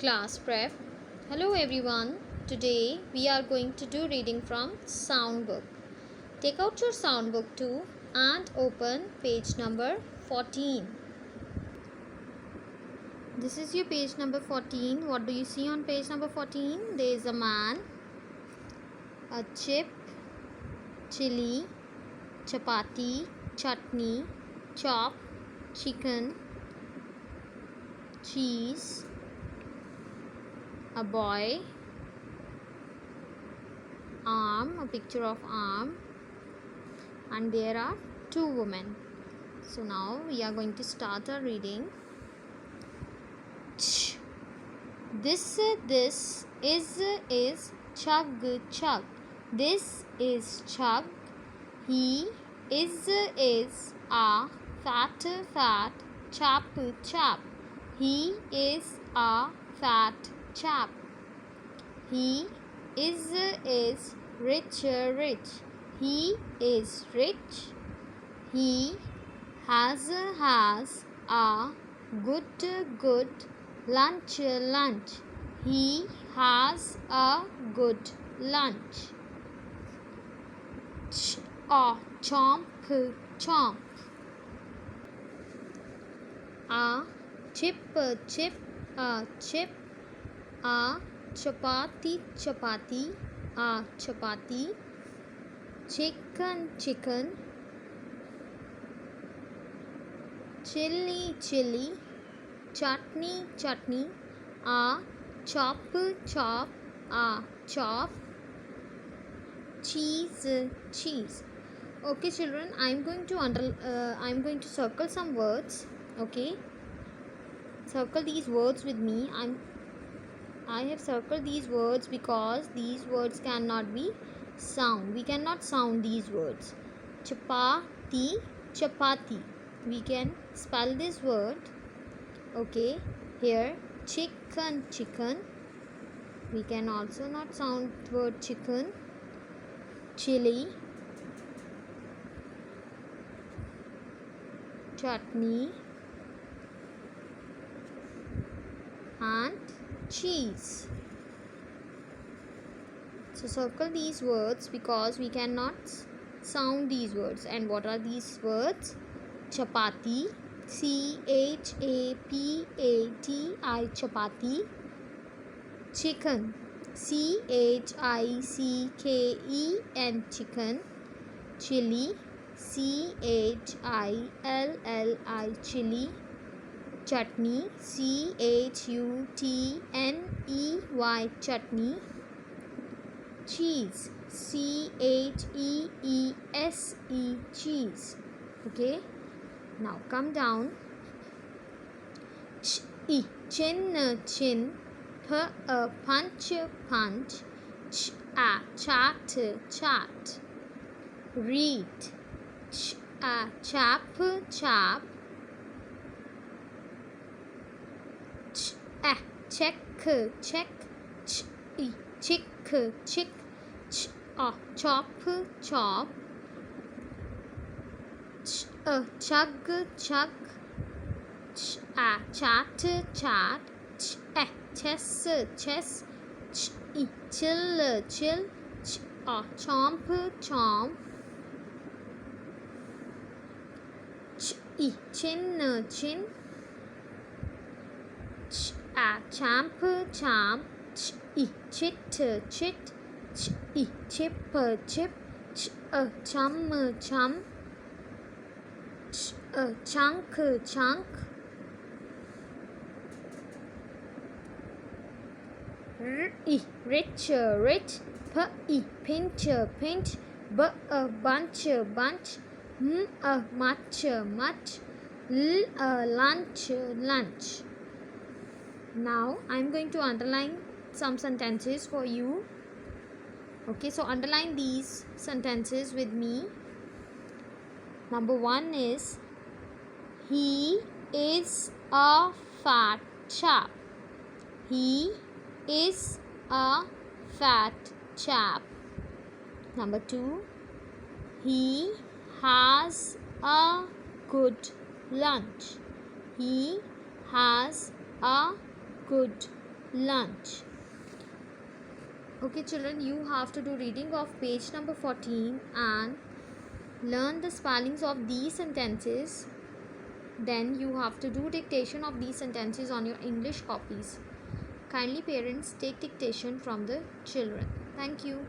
Class prep. Hello everyone. Today we are going to do reading from sound book. Take out your sound book too and open page number 14. This is your page number 14. What do you see on page number 14? There is a man, a chip, chili, chapati, chutney, chop, chicken, cheese, a boy, arm, a picture of arm, and there are two women. So now we are going to start our reading. This is chug chug. This is chug. He is a fat chap chap. He is a fat chap. He is rich rich. He is rich. He has a good lunch lunch. He has a good lunch. Chomp chomp. A chip chip. A chip. A chapati chapati. A chapati. Chicken chicken. Chili chili. Chutney chutney. A chop chop. A chop. Cheese cheese. Okay children, I'm going to circle some words. Okay, circle these words with me. I have circled these words because these words cannot be sound. We cannot sound these words. Chapati chapati. We can spell this word. Okay, here chicken chicken. We can also not sound word chicken. Chili, chutney, and cheese. So circle these words because we cannot sound these words. And what are these words? Chapati, chapati, chapati. Chicken, chicken, chicken. Chili, chilli, chili. Chutney, chutney, chutney. Cheese, cheese. Okay, now come down. Chin chin. Punch punch. Chat chat. Read. Chap chap. Check check. Chick chick. Chop chop. Chug chug. Chat chat. Chess chess. Chill chill. Chomp chomp. Chin chin. Champ champ. Chit chit. Chip chip. Chum chum. Chunk chunk. Rich rich. Pinch pinch. Bunch bunch. Much much. Lunch lunch. Now I'm going to underline some sentences for you. Okay, so underline these sentences with me. Number 1 is, he is a fat chap. He is a fat chap. Number 2, he has a good lunch. He has a good lunch. Okay children, you have to do reading of page number 14 and learn the spellings of these sentences. Then you have to do dictation of these sentences on your English copies. Kindly parents, take dictation from the children. Thank you.